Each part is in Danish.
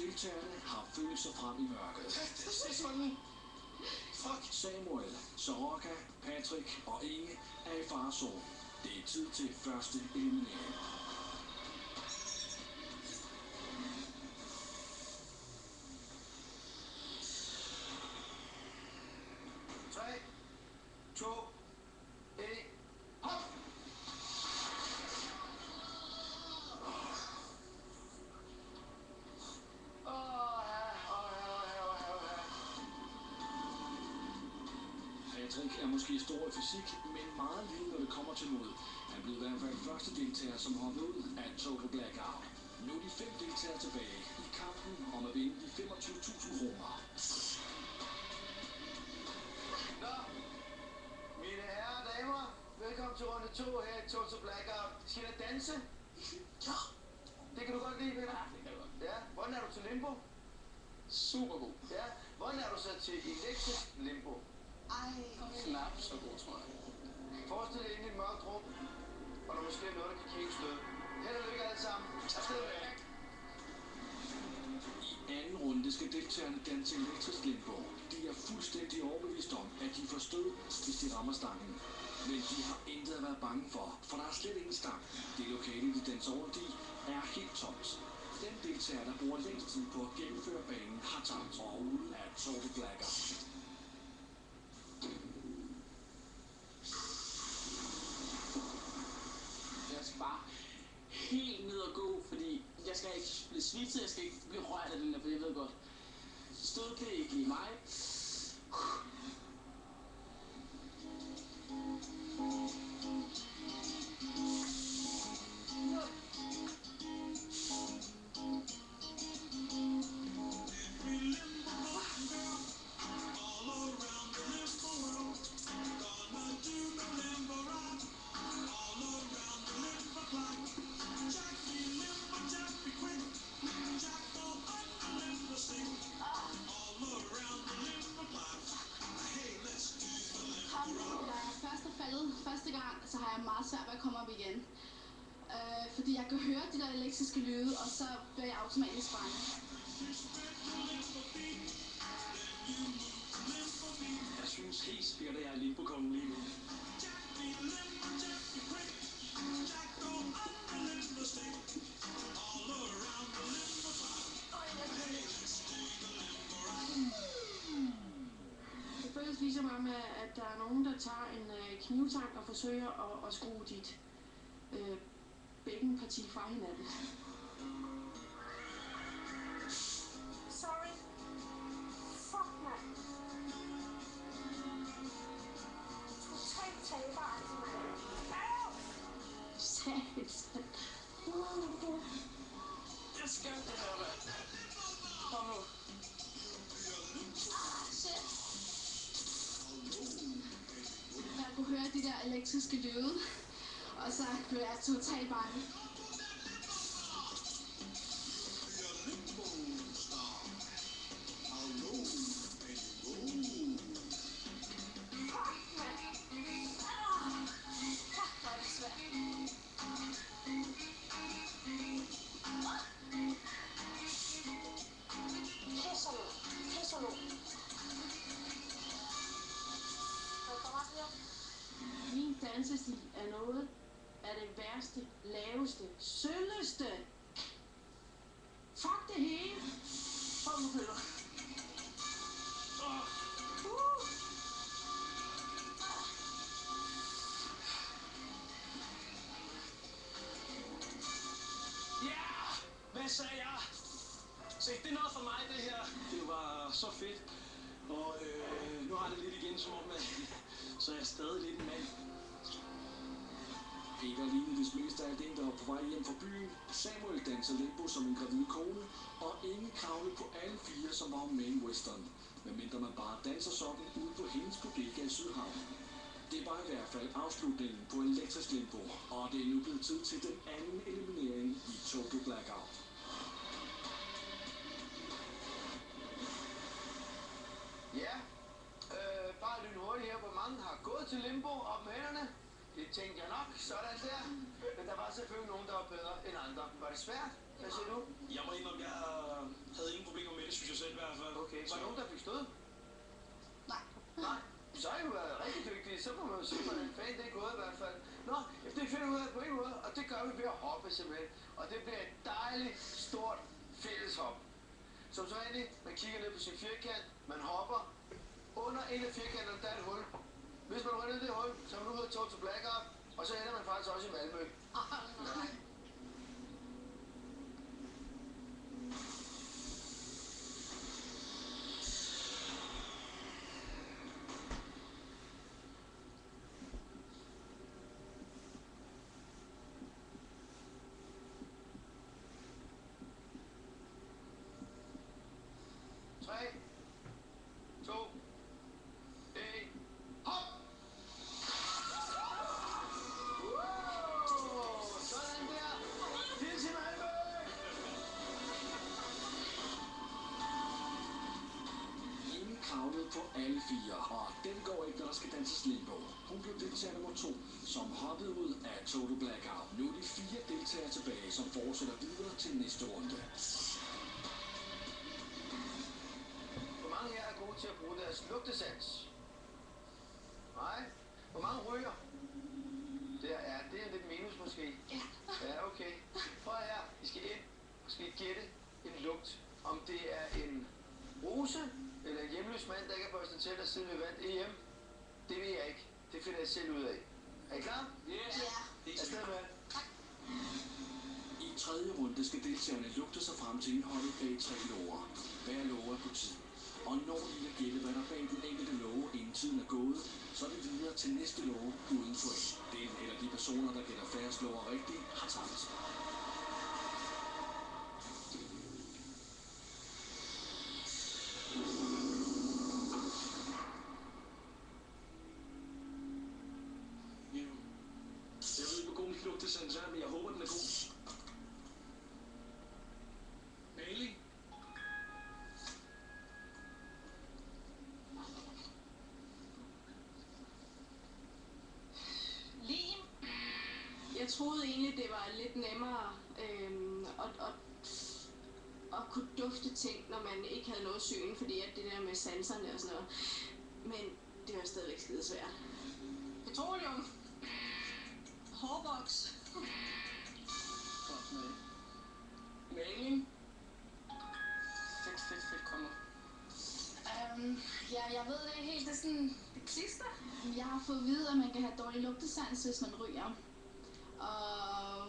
deltagerne har følt sig frem i mørket. Fuck. Samuel, Soroka, Patrick og Inge er i farezonen. Det er tid til første eliminering. 3, 2, 1, hop! Patrick er måske stor i fysik, men meget lille, når det kommer til mod. Han blev i hvert fald første deltager, som hoppede ud af Total Blackout. Nu er de 5 deltagere tilbage i kampen om at vinde de 25.000 kroner. Nå, mine herrer og damer, velkommen til runde 2 her i Total Blackout. Skal I danse? Ja. Det kan du godt lide, Peter? Ja, det kan jeg godt. Ja, hvordan er du til limbo? Super god. Ja, hvordan er du så til elektrisk limbo? Knap så god, tror jeg. Forestil dig inde i et mørkt rum, og der måske er noget, der kan kigge stød. Held og lykke alle sammen. Afsted med jer. I anden runde skal deltagerne danse elektrisk limbo. De er fuldstændig overbevist om, at de får stød, hvis de rammer stangen. Men de har intet at være bange for der er slet ingen stang. Det lokale, de danser rundt i, er helt tomt. Den deltager, der bruger længst tid på at gennemføre banen, har tabt og ude af Total Blackout. Jeg skal bare helt ned og gå, fordi jeg skal ikke blive svitset, jeg skal ikke blive rørt af den der, for jeg ved godt. Stød det ikke i mig. Første gang, så har jeg meget svært ved at komme op igen. Fordi jeg kan høre de der elektriske lyde, og så bliver jeg automatisk bange. Jeg synes helt sikkert, at jeg er limbo-kongen lige nu. Det føles ligesom om, at der er nogen, der tager en knivtang og forsøger at skrue dit bækkenparti fra hinanden. Sorry. Fuck, man. Totalt taber, altså, man. Satan. Jeg skal det her, mand. Kom nu. Shit. Jeg kunne høre de der elektriske lyde, og så blev jeg totalt bange. Min dansestil er noget af det værste, laveste, sølleste. Fuck det hele. Kom nu, Peter. Ja! Hvad sagde jeg? Se, det er noget for mig, det her. Det var så fedt. Og nu har det lidt igen, som om, så er jeg stadig lidt en mand. Peter lignede vist mest af alt en, der var på vej hjem fra byen. Samuel danser limbo som en gravid kone. Og Inge kravlede på alle 4, som var med i western. Medmindre man bare danser sådan ude på hendes bodega i Sydhavn. Det var i hvert fald afslutningen på elektrisk limbo. Og det er nu blevet tid til den anden eliminering i Total Blackout. Ja, bare lynhurtigt her, hvor mange har gået til limbo op med hænderne. Det tænkte jeg nok, sådan der. Men der var selvfølgelig nogen, der var bedre end andre. Var det svært? Hvad siger du? Jeg må indrømme, jeg havde ingen Var der nogen, der fik stød? Nej. Nej. Så har I jo været rigtig dygtige. Så må man jo se, hvordan fanden det er gået i hvert fald. Nå, det finder vi ud af på en måde, og det gør vi ved at hoppe simpelthen. Og det bliver et dejligt, stort fælleshop. Som så egentlig, man kigger ned på sin firkant, man hopper. Under en af firkanterne, der er et hul. Hvis man rører ned i det hul, så er man ude af Total Blackout, og så ender man faktisk også i Malmø. Nej. På alle fire, og den går ikke, når der skal danses limbo. Hun blev deltager nummer 2, som hoppede ud af Total Blackout. Nu er de 4 deltagere tilbage, som fortsætter videre til næste runde. Hvor mange her er gode til at bruge deres lugtesans? Nej. Hvor mange ryger? Det er lidt minus måske. Ja. Ja, okay. Prøv her. I skal ind og skal gætte en lugt. Om det er en rose, eller en hjemløs mand, der ikke har børstet tænder siden vi vandt EM. Det ved jeg ikke. Det finder jeg selv ud af. Er I klar? Ja. Afsted med. I tredje runde skal deltagerne lugte sig frem til indholdet bag 3 låger. Hver låge er på tid. Og når I har gættet, hvad der bag den enkelte låge, inden tiden er gået, så er det videre til næste låge uden point. Den eller de personer, der gætter færrest låger rigtigt, har tabt. Jeg ved ikke, hvor god min lugtesans er, men jeg håber, den er god. Maling? Lim. Jeg troede egentlig, det var lidt nemmere at kunne dufte ting, når man ikke havde noget syn, fordi at det der med sanserne og sådan noget. Men det var stadigvæk skide svært. Petroleum. Hårboks. Maling. Fedt, kom nu. Ja, jeg ved det ikke helt. Det er sådan det klister. Jeg har fået at vide, at man kan have dårlig lugtesans, hvis man ryger. Og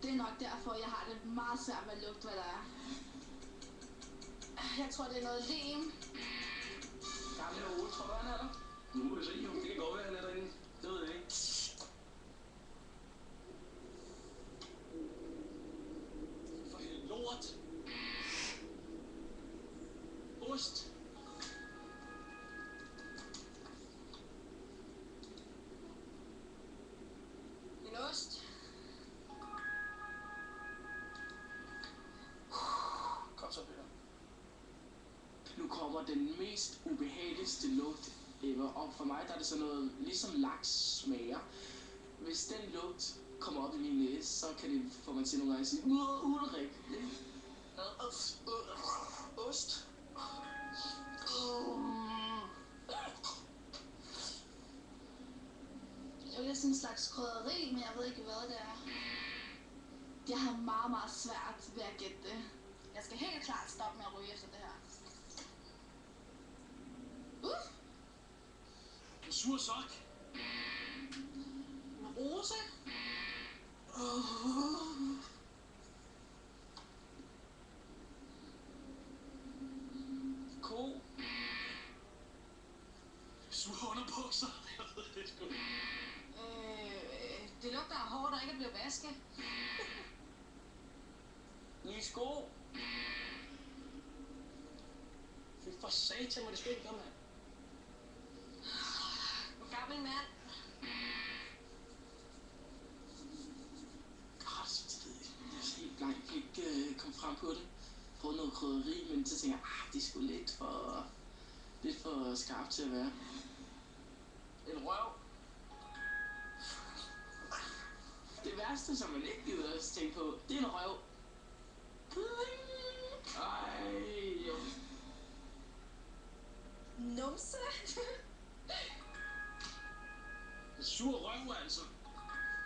det er nok derfor, jeg har det meget svært med at lugte, hvad der er. Jeg tror, det er noget lim. Gamle Ole, tror du, han er der? Nu må vi se, jo. Det kan godt være, han er derinde. Det ved jeg ikke. For helvede lort. Ost. En ost. Kom så, Peter. Nu kommer den mest ubehageligste lugt ever, og for mig der er det sådan noget, ligesom laks smager. Hvis den lugt kommer op i min næse, så kan det få mig til nogle gange at sige, Ulrik. Ost. Det er sådan en slags krydderi, men jeg ved ikke, hvad det er. Jeg har meget, meget svært ved at gætte det. Jeg skal helt klart stoppe med at ryge efter det her. En sur sok. En rose. Ko. Sure underbukser. Jeg ved det sgu. Det lugter af hår, der ikke er blevet vasket. Nye sko. Fy for satan, hvor det sgu ikke gøre, mand. En gammel mand. Jeg er helt blank, jeg kan ikke komme frem på det. Prøvet noget krydderi, men så tænker jeg, det er sgu lidt for skarpt til at være. En røv. Det værste, som man ikke gider at tænke på, det er en røv. Ej, jo. numse. Sur røv, altså.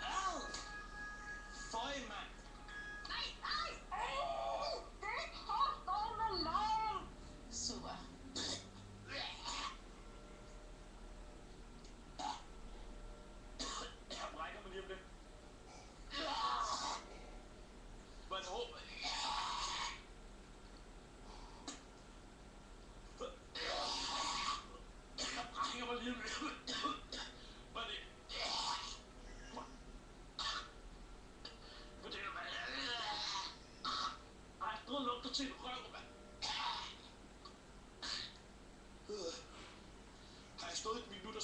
Ad! Føj, mand! Nej, nej! Det har med lov! Sur. Jeg brækker mig lige om det. Hvad så? Jeg brækker mig lige om det. Hvad er det? Fortæl mig. Ej, jeg lugter til en røv, mand. Har jeg stået et minut og